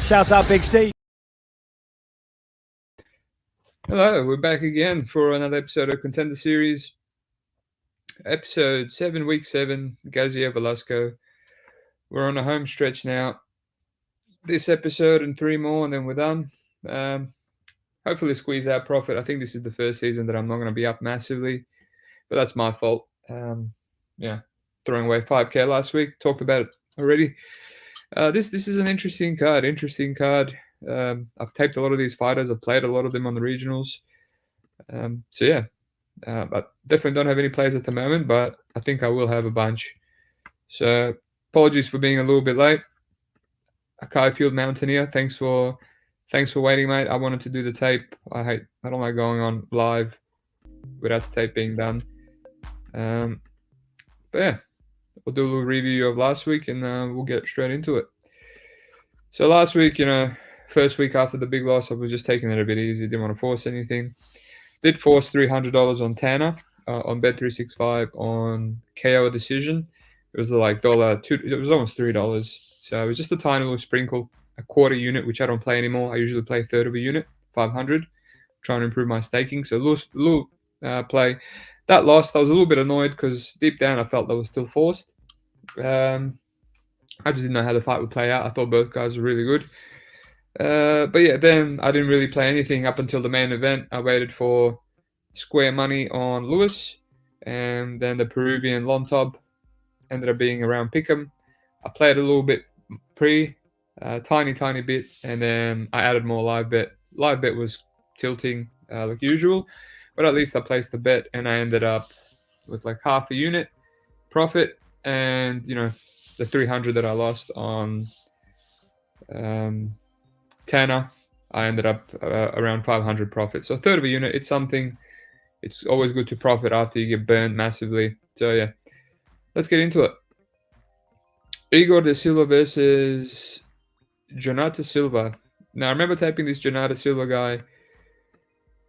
Shouts out BigSteve. Hello, we're back again for another episode of Contender Series. Episode 7, Week 7, Gaziev, Velasco. We're on a home stretch now. This episode and 3 more, and then we're done. Hopefully squeeze out profit. I think this is the first season that I'm not going to be up massively, but that's my fault. Throwing away 5K last week. Talked about it already. This is an interesting card. I've taped a lot of these fighters. I've played a lot of them on the regionals. I definitely don't have any plays at the moment, but I think I will have a bunch. So apologies for being a little bit late. Akai Field Mountaineer, thanks for waiting, mate. I wanted to do the tape. I don't like going on live without the tape being done. But yeah, we'll do a little review of last week and we'll get straight into it. So last week, first week after the big loss, I was just taking it a bit easy. Didn't want to force anything. Did force $300 on Tanner on Bet365 on KO decision. It was like $2. It was almost $3. So it was just a tiny little sprinkle, a quarter unit, which I don't play anymore. I usually play a third of a unit, 500, trying to improve my staking. So a little play. That lost. I was a little bit annoyed because deep down I felt that was still forced. I just didn't know how the fight would play out. I thought both guys were really good. But yeah, then I didn't really play anything up until the main event. I waited for square money on Lewis, and then the Peruvian Lontob ended up being around Pick'em. I played a little bit tiny bit, and then I added more live bet. Live bet was tilting like usual, but at least I placed the bet, and I ended up with like half a unit profit, and the 300 that I lost on Tanner, I ended up around 500 profit. So a third of a unit, it's something. It's always good to profit after you get burned massively. So yeah, let's get into it. Igor da Silva versus Jonata Silva. Now I remember taping this Jonata Silva guy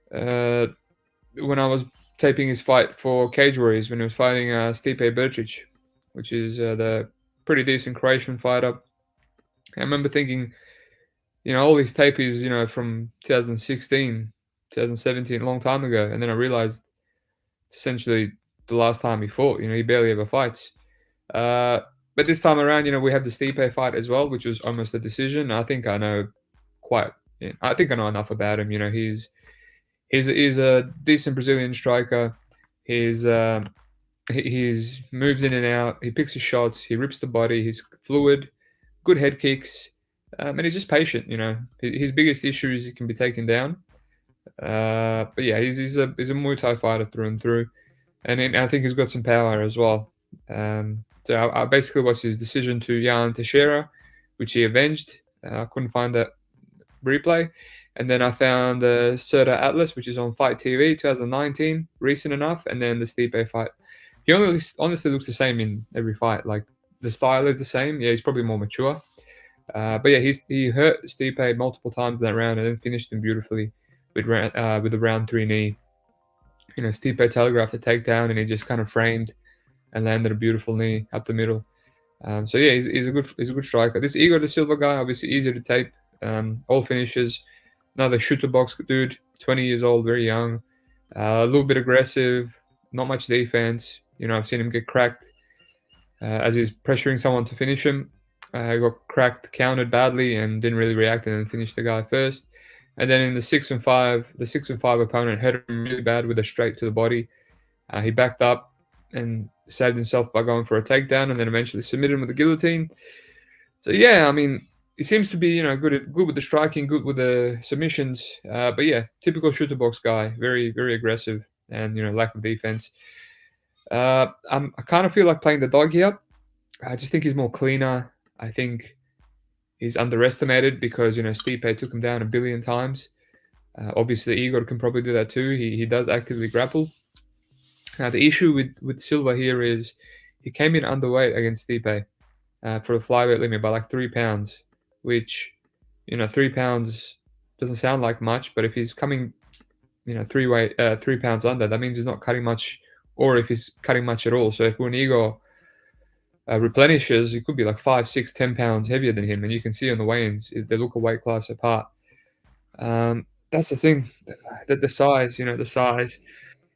when I was taping his fight for Cage Warriors when he was fighting Stipe Berčić, which is the pretty decent Croatian fighter. I remember thinking, all these tape is, from 2016, 2017, a long time ago. And then I realized it's essentially the last time he fought. He barely ever fights. But this time around, we have the Stipe fight as well, which was almost a decision. I think I know enough about him. He's a decent Brazilian striker. He's moves in and out. He picks his shots. He rips the body. He's fluid. Good head kicks. And he's just patient, His biggest issue is he can be taken down. But yeah, he's a Muay Thai fighter through and through. And I think he's got some power as well. So I basically watched his decision to Jan Teixeira, which he avenged. I couldn't find that replay. And then I found the Serta Atlas, which is on Fight TV 2019, recent enough. And then the Stipe fight. He honestly looks the same in every fight. Like, the style is the same. Yeah, he's probably more mature. But yeah, he hurt Stipe multiple times in that round and then finished him beautifully with a round 3 knee. Stipe telegraphed the takedown and he just kind of framed and landed a beautiful knee up the middle. So yeah, he's a good striker. This Igor da Silva guy, obviously easy to tape. All finishes. Another shooter box dude, 20 years old, very young. A little bit aggressive, not much defense. I've seen him get cracked as he's pressuring someone to finish him. Got cracked, countered badly, and didn't really react, and then finished the guy first. And then in the 6 and 5, the 6 and 5 opponent hit him really bad with a straight to the body. He backed up and saved himself by going for a takedown, and then eventually submitted him with a guillotine. So yeah, I mean, he seems to be good with the striking, good with the submissions. But yeah, typical shooter box guy, very very aggressive, and lack of defense. I kind of feel like playing the dog here. I just think he's more cleaner. I think he's underestimated because Stipe took him down a billion times. Obviously, Igor can probably do that too. He does actively grapple. Now, the issue with Silva here is he came in underweight against Stipe for the flyweight limit by like 3 pounds, which 3 pounds doesn't sound like much, but if he's coming 3 pounds under, that means he's not cutting much, or if he's cutting much at all. So if when Igor replenishes, he could be like 5, 6, 10 pounds heavier than him, and you can see on the weigh-ins they look a weight class apart. That's the thing, that the size, the size,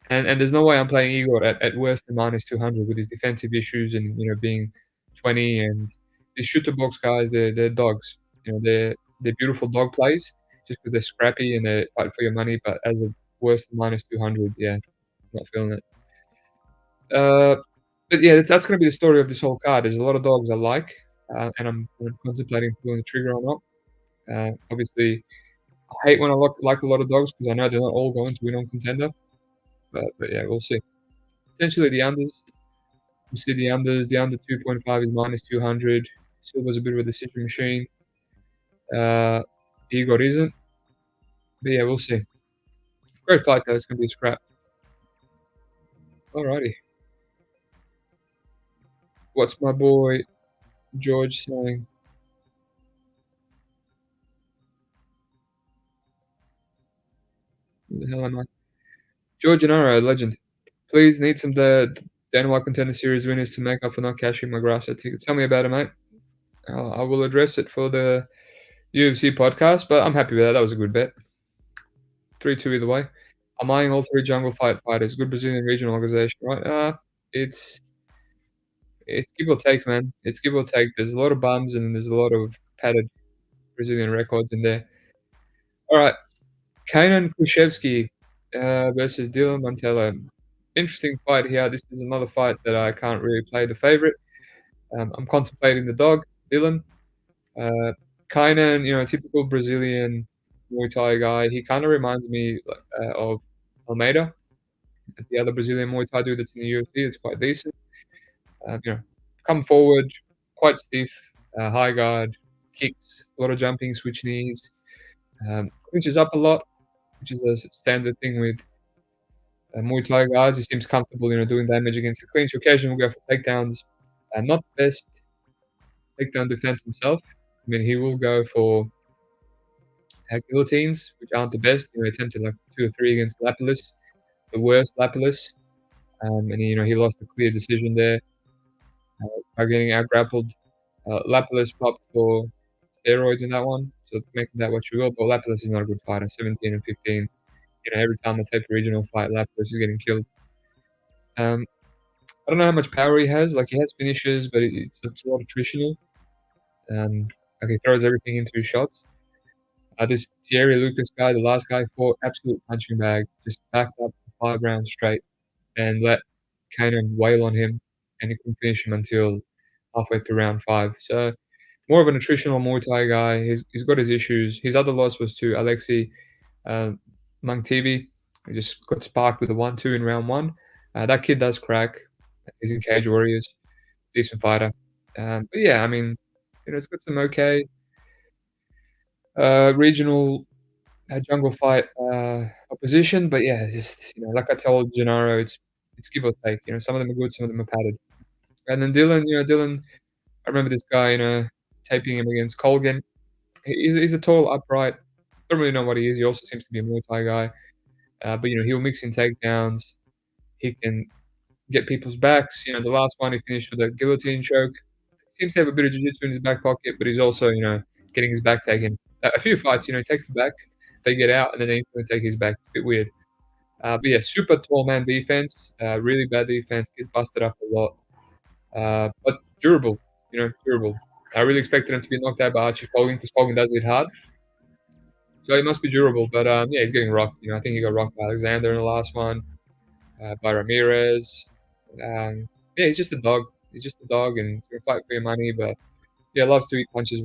and there's no way I'm playing Igor at worse than -200 with his defensive issues and being 20 and these shooter box guys. They're dogs. They're beautiful dog plays just because they're scrappy and they fight for your money. But as a worse than -200, yeah, not feeling it. Uh, but yeah, that's gonna be the story of this whole card. There's a lot of dogs I like, and I'm contemplating pulling the trigger or not. Obviously, I hate when I like a lot of dogs because I know they're not all going to win on Contender, but yeah, we'll see. Potentially the unders. We'll see the unders. The under 2.5 is -200. Silva's a bit of a decision machine. Uh, Igor isn't, but yeah, we'll see. Great fight though. It's gonna be a scrap. Alrighty. What's my boy George saying? Who the hell am I? George Gennaro, legend. Please need some the NY Contender Series winners to make up for not cashing my grass ticket. Tell me about it, mate. I will address it for the UFC podcast, but I'm happy with that. That was a good bet. 3-2 either way. I'm eyeing all three jungle fight fighters. Good Brazilian regional organization, right? It's it's give or take, man. It's give or take. There's a lot of bums and there's a lot of padded Brazilian records in there. All right, Kainan Kushevsky versus Dylan Montello. Interesting fight here. This is another fight that I can't really play the favorite. I'm contemplating the dog, Dylan. Uh, Kainan, typical Brazilian Muay Thai guy. He kind of reminds me of Almeida, the other Brazilian Muay Thai dude that's in the UFC. It's quite decent. Come forward, quite stiff, high guard, kicks, a lot of jumping, switch knees, clinches up a lot, which is a standard thing with Muay Thai guys. He seems comfortable, doing damage against the clinch. Occasionally will go for takedowns. Not the best takedown defense himself. I mean, he will go for guillotines, which aren't the best. He attempted like 2 or 3 against Lapilus, the worst Lapilus. And he lost a clear decision there by getting out grappled. Lapilus popped for steroids in that one, so making that what you will. But Lapilus is not a good fighter. 17 and 15. Every time I take a regional fight, Lapilus is getting killed. I don't know how much power he has. Like, he has finishes, but it's a lot attritional. Like, he throws everything into his shots. This Thierry Lucas guy, the last guy, fought absolute punching bag, just backed up for 5 rounds straight and let Kanan wail on him, and he couldn't finish him until halfway through round 5. So more of an attritional Muay Thai guy. He's got his issues. His other loss was to Alexei Mangtibi. He just got sparked with a 1-2 in round 1. That kid does crack. He's in Cage Warriors, decent fighter. But yeah, I mean, it's got some okay regional jungle fight opposition. But yeah, just like I told Gennaro, it's give or take. Some of them are good, some of them are padded. And then Dylan, I remember this guy, taping him against Colgan. He's a tall, upright. Don't really know what he is. He also seems to be a Muay Thai guy. But he'll mix in takedowns. He can get people's backs. The last one he finished with a guillotine choke. Seems to have a bit of jiu-jitsu in his back pocket, but he's also, getting his back taken. A few fights, he takes the back, they get out, and then he's gonna take his back. It's a bit weird. But yeah, super tall man defense, really bad defense, gets busted up a lot. But durable, durable. I really expected him to be knocked out by Archie Colgan because Colgan does hit hard. So he must be durable, but yeah, he's getting rocked. I think he got rocked by Alexander in the last one, by Ramirez. Yeah, he's just a dog. He's just a dog, and he's gonna fight for your money. But yeah, loves to eat punches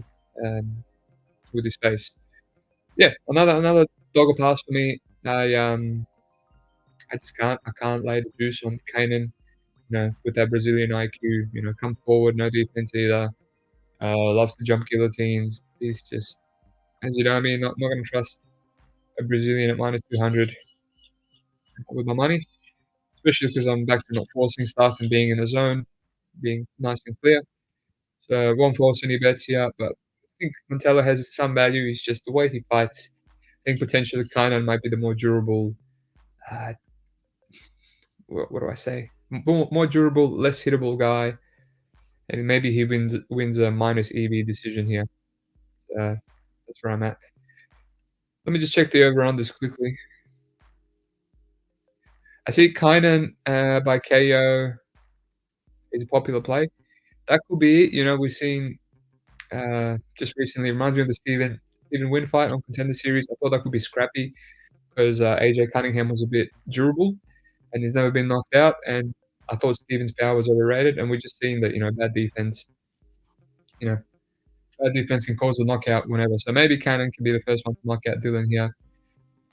with his face. Yeah, another dog pass for me. I just can't lay the juice on Kanan. With that Brazilian IQ. Come forward, no defense either. Loves to jump guillotines. He's just, as you know, what I mean, not gonna trust a Brazilian at -200 with my money, especially because I'm back to not forcing stuff and being in the zone, being nice and clear. So won't force any bets here, but I think Montella has some value. He's just the way he fights. I think potentially Kainan might be the more durable. Uh, what do I say? More durable, less hittable guy. and maybe he wins a minus EV decision here. Uh, that's where I'm at. Let me just check the over-unders quickly. I see Kainan by KO is a popular play. That could be it. We've seen just recently, reminds me of the Stephen Wynn fight on Contender Series. I thought that could be scrappy because AJ Cunningham was a bit durable and he's never been knocked out. And I thought Stephen's power was overrated, and we're just seeing that you know, bad defense can cause a knockout whenever. So maybe Cannon can be the first one to knock out Dylan here.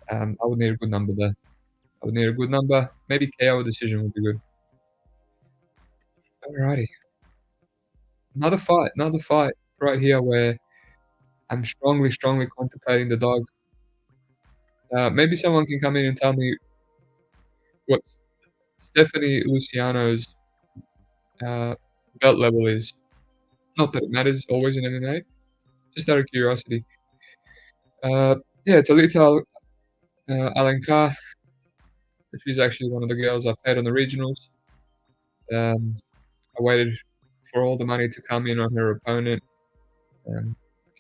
I would need a good number there. I would need a good number. Maybe KO decision would be good. Alrighty, another fight right here where I'm strongly contemplating the dog. Maybe someone can come in and tell me what Stephanie Luciano's uh, belt level is. Not that it matters always in MMA, just out of curiosity. Uh, yeah, it's Alita Alencar. She's actually one of the girls I paid on the regionals. Um, I waited for all the money to come in on her opponent,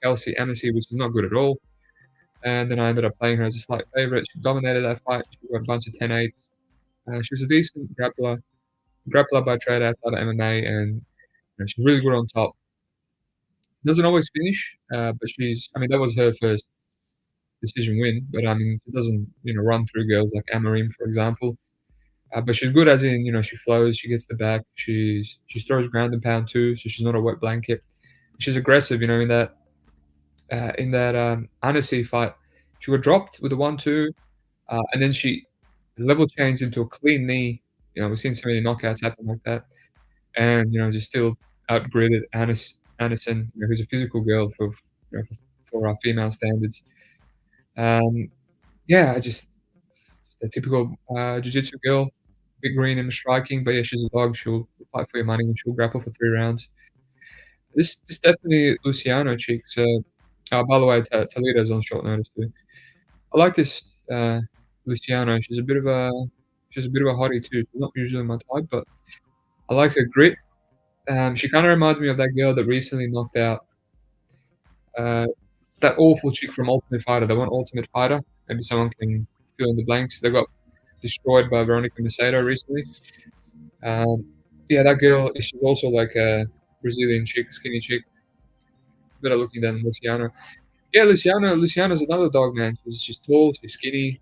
Kelsey Amnesty, which is not good at all. And then I ended up playing her as a slight favorite. She dominated that fight. She got a bunch of 10-8s. She was a decent grappler by trade outside of MMA, and she's really good on top. Doesn't always finish, but I mean, that was her first decision win, but I mean, she doesn't, run through girls like Amarim, for example. But she's good as in, she flows, she gets the back, she throws ground and pound too, so she's not a wet blanket. She's aggressive, in that Annecy fight, she got dropped with a 1-2, and then she level changed into a clean knee. We've seen so many knockouts happen like that, and just still outgridded Anderson, who's a physical girl for our female standards. Yeah, just a typical jiu-jitsu girl, bit green in the striking, but yeah, she's a dog. She'll fight for your money and she'll grapple for 3 rounds. This definitely Luciano chick. So, by the way, Toledo's on short notice too. I like this Luciano. She's a bit of a hottie too. She's not usually my type, but I like her grit. She kind of reminds me of that girl that recently knocked out uh, that awful chick from Ultimate Fighter. They want Ultimate Fighter. Maybe someone can fill in the blanks. They got destroyed by Veronica Macedo recently. Um, yeah, that girl. She's also like a Brazilian chick, skinny chick, better looking than Luciano. Yeah, Luciano's another dog, man. She's tall, she's skinny,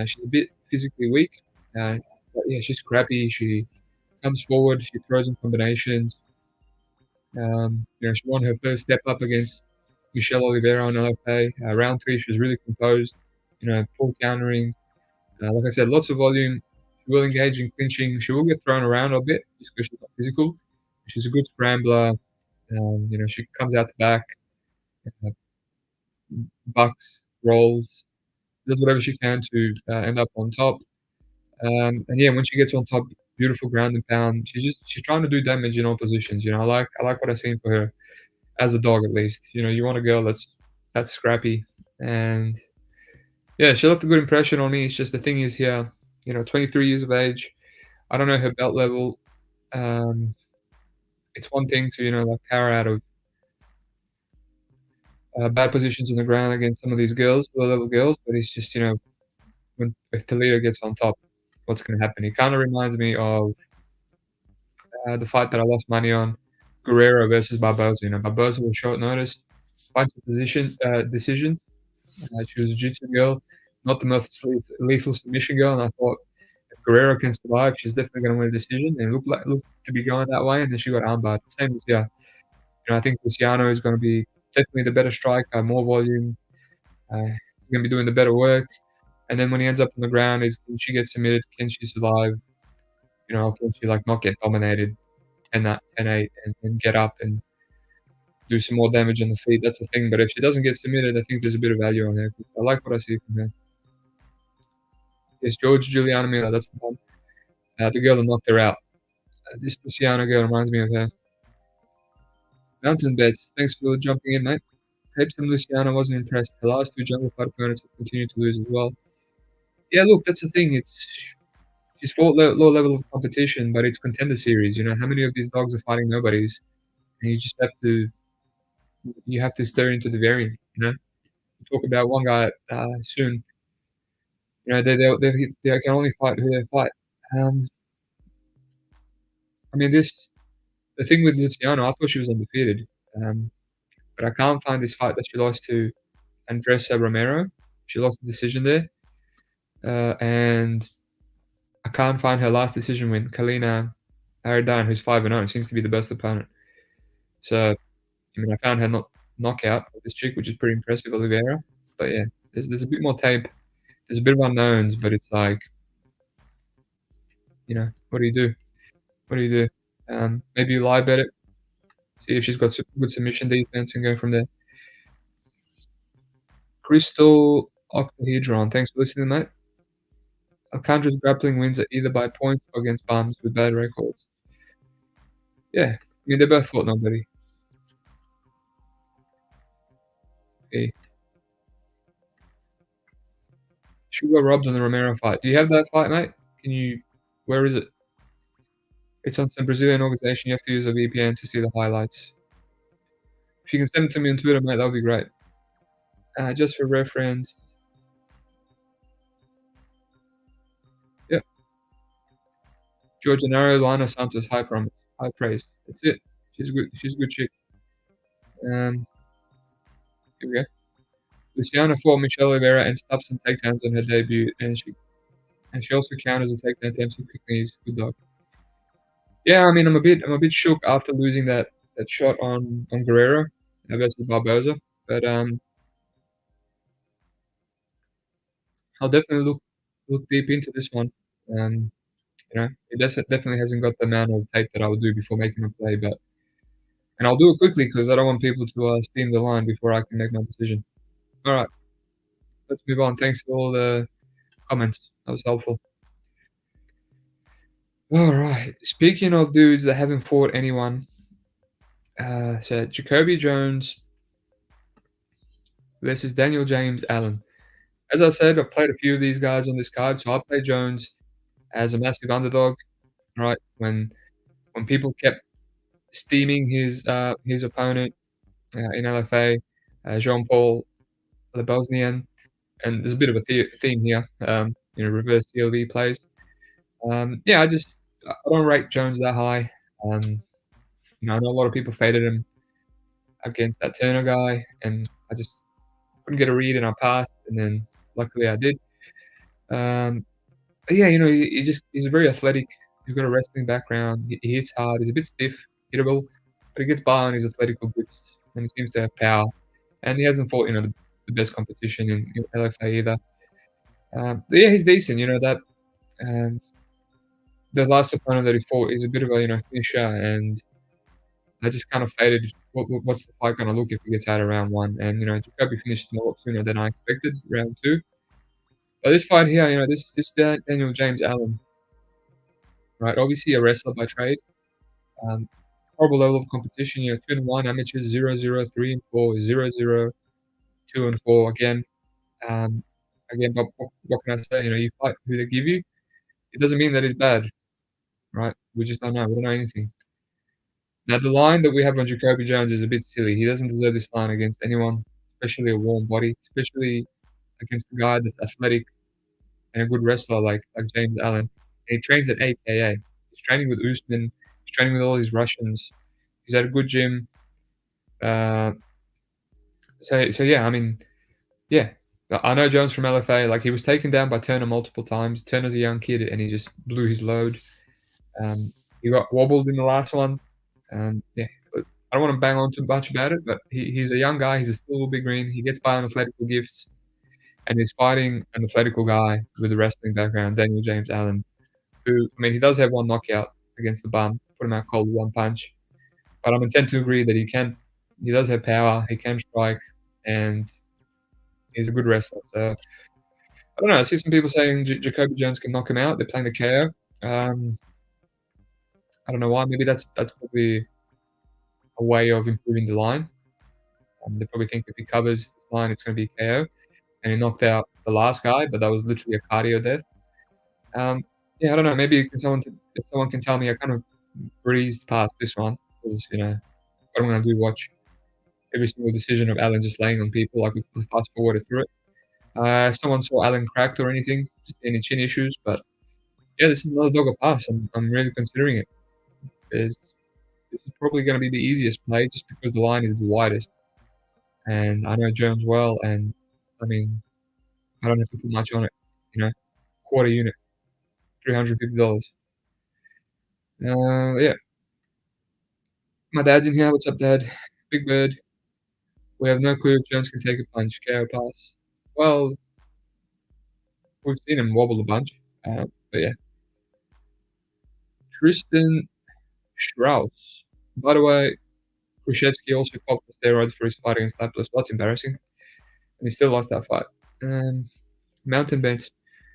she's a bit physically weak. But yeah, she's crappy. She comes forward, she throws in combinations. She won her first step up against Michelle Oliveira on LFA. Round 3, she was really composed. Full countering. Like I said, lots of volume. She will engage in clinching. She will get thrown around a bit just because she's not physical. She's a good scrambler. She comes out the back, uh, bucks, rolls, does whatever she can to end up on top. And yeah, when she gets on top, beautiful ground and pound. She's trying to do damage in all positions. I like what I've seen for her as a dog, at least. You want a girl that's scrappy, and yeah, she left a good impression on me. It's just the thing is here, 23 years of age. I don't know her belt level. Um, it's one thing to like power out of bad positions on the ground against some of these girls, low level girls, but it's just when if Toledo gets on top, what's going to happen? It kind of reminds me of the fight that I lost money on, Guerrero versus Barboza. Barboza was short notice, bunch of decisions. She was a jiu-jitsu girl, not the most lethal submission girl, and I thought if Guerrero can survive, she's definitely going to win a decision, and it looked to be going that way, and then she got armbarred. Same as here. I think Luciano is going to be definitely the better striker, more volume. He's going to be doing the better work. And then when he ends up on the ground, can she get submitted? Can she survive? Can she not get dominated 10-8 and get up and do some more damage on the feet? That's the thing. But if she doesn't get submitted, I think there's a bit of value on her. I like what I see from her. Yes, George Juliana Miller, that's the one. The girl that knocked her out. This Luciano girl reminds me of her. Mountain Beds, thanks for jumping in, mate. Tapes and Luciano wasn't impressed. The last 2 jungle fight opponents have continued to lose as well. Yeah, look, that's the thing. She's fought low level of competition, but it's Contender Series. How many of these dogs are fighting nobodies? and you have to stare into the variant, you know? Talk about one guy, soon, you know, they can only fight who they fight. Um, I mean, the thing with Luciano, I thought she was undefeated, but I can't find this fight that she lost to Andressa Romero. She lost the decision there, and I can't find her last decision win, Kalina Aridan, who's 5-0, seems to be the best opponent. So, I mean, I found her knockout with this chick, which is pretty impressive, Oliveira. But yeah, there's a bit more tape. There's a bit of unknowns, but it's like, you know, what do you do? What do you do? Maybe you lie bet it, see if she's got good submission defense, and go from there. Crystal Octahedron, thanks for listening, mate. Alcandra's grappling wins are either by points or against bums with bad records. Yeah, I mean, they both fought nobody. Okay. She got robbed on the Romero fight. Do you have that fight, mate? Where is it? It's on some Brazilian organization. You have to use a VPN to see the highlights. If you can send it to me on Twitter, mate, that would be great. Just for reference. Yep. Georgia Naro, Luana Santos, high promise, high praise. That's it. She's good. She's a good chick. Here we go. Luciana fought Michelle Oliveira and stopped some takedowns on her debut, and she also counters the takedown attempts with quick knees. Good dog. Yeah, I mean, I'm a bit shook after losing that shot on Guerrero versus Barboza, but I'll definitely look deep into this one. Um, you know, it definitely hasn't got the amount of tape that I would do before making a play, but and I'll do it quickly because I don't want people to steam the line before I can make my decision. All right, let's move on. Thanks for all the comments. That was helpful. All right. Speaking of dudes that haven't fought anyone, so Jacoby Jones versus Daniel James Allen. As I said, I've played a few of these guys on this card, so I played Jones as a massive underdog, right? When people kept steaming his opponent in LFA, Jean-Paul Le Bosnian, and there's a bit of a theme here, reverse CLV plays. Yeah, I don't rate Jones that high. I know a lot of people faded him against that Turner guy, and I just couldn't get a read, and I passed, and then luckily I did. But yeah, he's a very athletic. He's got a wrestling background. He hits hard. He's a bit stiff, hittable, but he gets by on his athletical grips, and he seems to have power. And he hasn't fought, the best competition in LFA either. But yeah, he's decent. The last opponent that he fought is a bit of a finisher, and I just kind of faded. What's the fight gonna look if he gets out of round one? And Jacoby finished a lot sooner than I expected, round two. But this fight here, this Daniel James Allen, right? Obviously a wrestler by trade. Horrible level of competition. 2-1 amateurs, 0-0, 3-4, 0-0, 2-4 again. Again, but what can I say? You fight who they give you. It doesn't mean that he's bad, right? We just don't know. We don't know anything. Now, the line that we have on Jacoby Jones is a bit silly. He doesn't deserve this line against anyone, especially a warm body, especially against a guy that's athletic and a good wrestler like James Allen. And he trains at AKA. He's training with Usman. He's training with all these Russians. He's at a good gym. So yeah, I mean, yeah. I know Jones from LFA. Like, he was taken down by Turner multiple times. Turner's a young kid, and he just blew his load. He got wobbled in the last one. Yeah, but I don't want to bang on too much about it, but he's a young guy. He's still a big green. He gets by on athletical gifts, and he's fighting an athletical guy with a wrestling background, Daniel James Allen, who, I mean, he does have one knockout against the bum, put him out cold with one punch. But I'm intent to agree that he does have power, he can strike, and he's a good wrestler. So I don't know. I see some people saying Jacoby Jones can knock him out. They're playing the KO. I don't know why. Maybe that's probably a way of improving the line. They probably think if he covers the line, it's going to be KO. And he knocked out the last guy, but that was literally a cardio death. Yeah, I don't know. Maybe if someone can tell me, I kind of breezed past this one because what I'm gonna do, watch every single decision of Allen just laying on people, like, we fast forwarded through it. If someone saw Allen cracked or anything, just any chin issues, but yeah, this is another dog a pass. I'm really considering it. There's This is probably gonna be the easiest play just because the line is the widest, and I know Jones well, and I mean, I don't have to put much on it, you know? Quarter unit, $350. Yeah. My dad's in here. What's up, Dad? Big Bird. We have no clue if Jones can take a punch. KO pass. Well, we've seen him wobble a bunch. But yeah. Tristan Strauss. By the way, Khrushchevsky also popped for steroids for his fight against Laplos. That's embarrassing. And he still lost that fight. Mountain bends.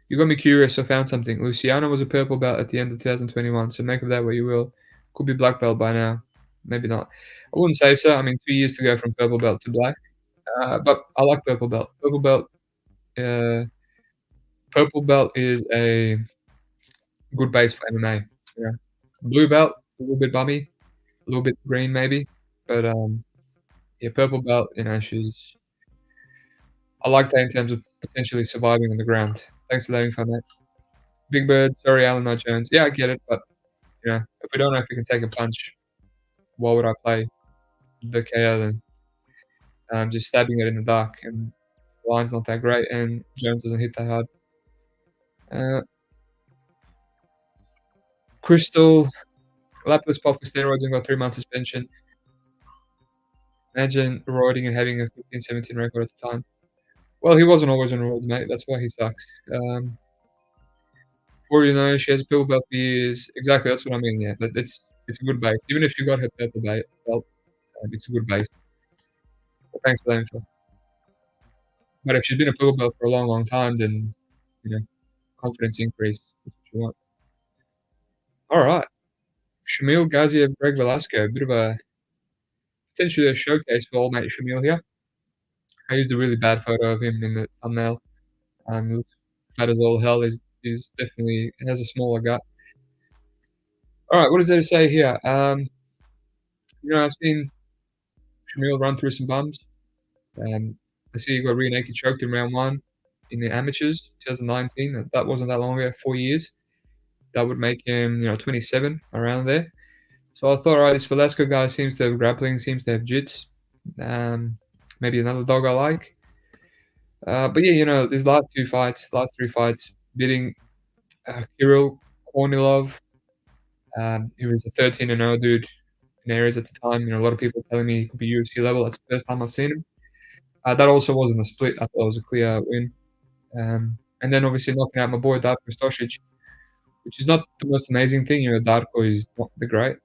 You got me curious. I found something. Luciano was a purple belt at the end of 2021, so make of that what you will. Could be black belt by now. Maybe not. I wouldn't say so. I mean, 2 years to go from purple belt to black. But I like purple belt. Uh, Purple belt is a good base for MMA. Yeah. Blue belt, a little bit bummy, a little bit green maybe, but yeah, purple belt. I like that in terms of potentially surviving on the ground. Thanks for that info, mate. Big Bird, sorry, Allen, not Jones. Yeah, I get it, but if we don't know if we can take a punch, why would I play the KO then? Just stabbing it in the dark, and the line's not that great, and Jones doesn't hit that hard. Uh, Crystal, Lapis popped for steroids and got 3 months suspension. Imagine roiding and having a 15-17 record at the time. Well, he wasn't always on roids, mate. That's why he sucks. Before you know, she has a purple belt for years. Exactly, that's what I mean. Yeah, but it's a good base. Even if you got her purple belt, it's a good base. Well, thanks for that info. But if she's been a purple belt for a long, long time, then you know, confidence increase. That's what you want. All right, Shamil Gaziev, Greg Velasco. A bit of a potentially a showcase for old mate Shamil here. I used a really bad photo of him in the thumbnail. He looks fat as all hell. He's definitely has a smaller gut. All right, what is there to say here? I've seen Shamil run through some bums. I see he got rear naked choked in round one in the amateurs, 2019. That wasn't that long ago, 4 years. That would make him, 27 around there. So I thought, all right, this Velasco guy seems to have grappling, seems to have jits. Maybe another dog I like. But yeah, these last three fights, beating Kirill Kornilov, who was a 13-0 dude in areas at the time. A lot of people telling me he could be UFC level. That's the first time I've seen him. That also wasn't a split. I thought it was a clear win. And then obviously knocking out my boy Darko Stosic, which is not the most amazing thing. Darko is not the great.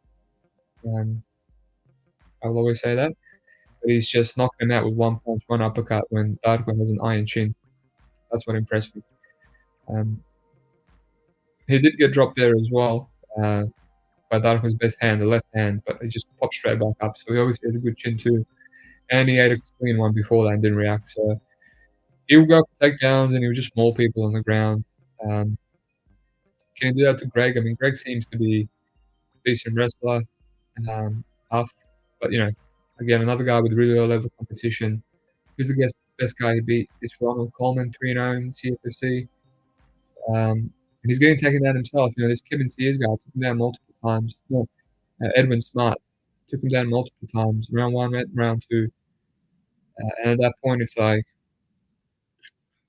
I will always say that. But he's just knocking him out with one punch, one uppercut when Darko has an iron chin. That's what impressed me. He did get dropped there as well by Darko's best hand, the left hand, but he just popped straight back up. So he obviously has a good chin too. And he ate a clean one before that and didn't react. So he would go for takedowns and he would just maul people on the ground. Can he do that to Greg? I mean, Greg seems to be a decent wrestler, tough. But, again, another guy with really low level competition. Who's the best guy he beat? It's Ronald Coleman, 3-0 in CFFC. And he's getting taken down himself. This Kevin Sears guy took him down multiple times. Edwin Smart took him down multiple times. Round one, round two. And at that point, it's like,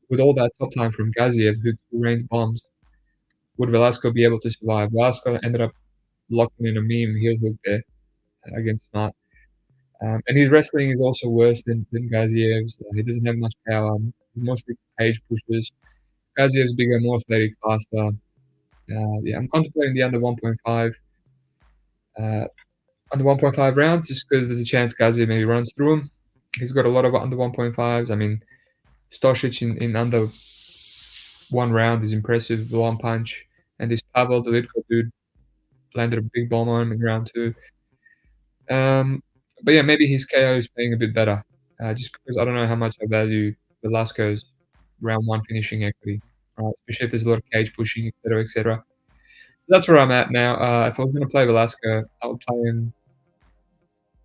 with all that top time from Gaziev, who rained bombs, would Velasco be able to survive? Velasco ended up locking in a meme heel hook there against Smart. And his wrestling is also worse than Gaziev's. He doesn't have much power. He's mostly cage pushes. Gaziev's bigger, more athletic, faster. I'm contemplating the under 1.5. Under 1.5 rounds, just because there's a chance Gaziev maybe runs through him. He's got a lot of under 1.5s. I mean, Stosic in under 1 round is impressive, the one punch. And this Pavel Delitko dude landed a big bomb on him in round 2. But yeah, maybe his KO is paying a bit better, just because I don't know how much I value Velasco's round 1 finishing equity, right? Especially if there's a lot of cage pushing, etc., etc. That's where I'm at now. If I was going to play Velasco, I would play him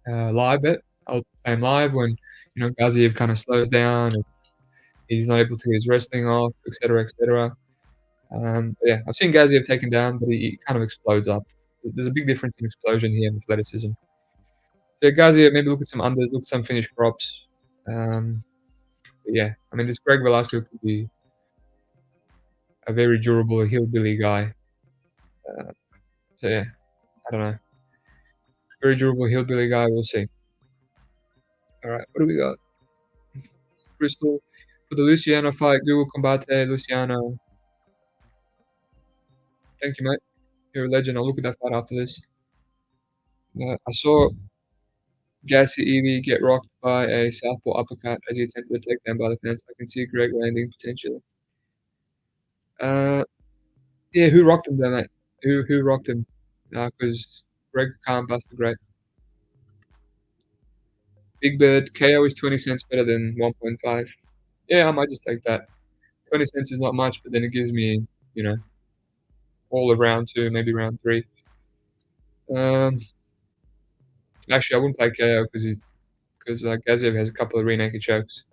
live bet. I'll play him live when, Gaziev kinda slows down and he's not able to get his wrestling off, et cetera. Yeah, I've seen Gaziev taken down, but he kind of explodes up. There's a big difference in explosion here and athleticism. So Gaziev, maybe look at some unders, look at some finished props. But yeah, I mean, this Greg Velasco could be a very durable hillbilly guy. Uh, so yeah, I don't know. Very durable hillbilly guy, we'll see. All right, what do we got? Crystal for the Luciano fight, Google Combate, Luciano. Thank you, mate. You're a legend. I'll look at that fight after this. I saw Gaziev get rocked by a southpaw uppercut as he attempted to take down by the fence. I can see Greg landing potentially. Uh, yeah, who rocked him then, mate? Who rocked him? Because Greg can't bust the great. Big Bird KO is 20 cents better than 1.5. Yeah, I might just take that. 20 cents is not much, but then it gives me, you know, all of round two, maybe round three. Um, Actually, I wouldn't play KO because Gaziev has a couple of rear naked chokes.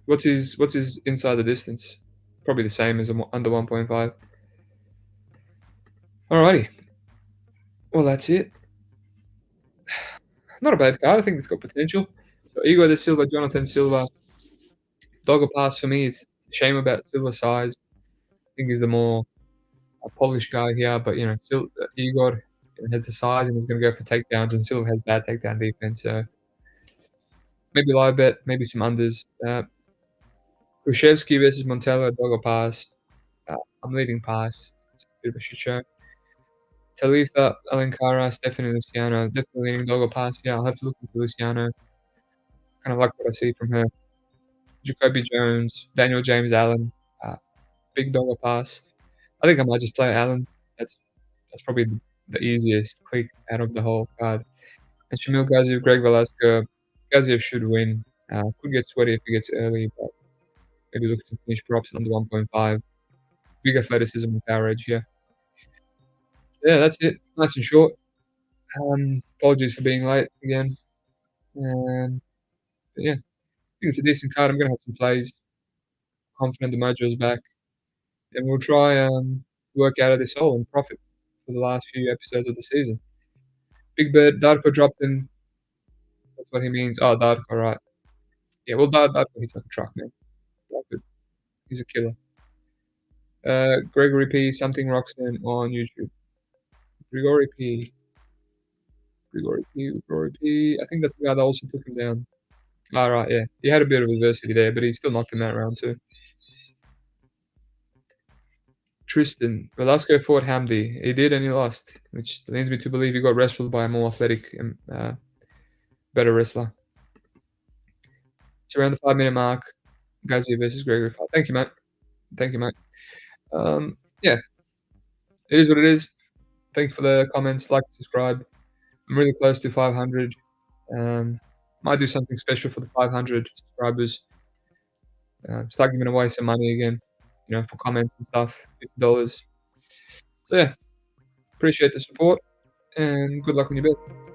What's his inside the distance? Probably the same as under 1.5. Alrighty. Well, that's it. Not a bad card. I think it's got potential. So Igor da Silva, Jonathan Silva. Dogger pass for me. It's a shame about Silva's size. I think he's the more polished guy here, but Igor has the size and he's going to go for takedowns, and Silva has bad takedown defense. So maybe live bet, maybe some unders. Khrushchevsky versus Montello, Dogger pass. I'm leading pass. It's a bit of a shit show. Talitha, Alankara, Stephanie Luciano. Definitely leaning Dogger pass. Yeah, I'll have to look into Luciano. Kind of like what I see from her. Jacoby Jones, Daniel James Allen, big Dogger pass. I think I might just play Allen. That's probably the easiest click out of the whole card. And Shamil Gaziev, Greg Velasco. Gaziev should win. Could get sweaty if he gets early, but maybe look at some finish props under 1.5. Big athleticism and power edge, yeah. Yeah, that's it. Nice and short. Apologies for being late again. But yeah, I think it's a decent card. I'm going to have some plays. Confident the mojo is back. And we'll try work out of this hole and profit for the last few episodes of the season. Big Bird, Darko dropped him. That's what he means. Oh, Darko, right. Yeah, well, Darko, he's like a truck, man. Darko, he's a killer. Gregory P, something Roxanne on YouTube. Gregory P. I think that's the guy that also took him down. All right, yeah. He had a bit of adversity there, but he still knocked him out round two. Tristan, Velasco fought Hamdi. He did, and he lost, which leads me to believe he got wrestled by a more athletic and better wrestler. It's around the 5-minute mark. Gaziev versus Gregory fight. Thank you, mate. Yeah, it is what it is. Thank you for the comments. Like, subscribe. I'm really close to 500. Might do something special for the 500 subscribers. Start giving away some money again, for comments and stuff. $50. So yeah, appreciate the support and good luck on your bet.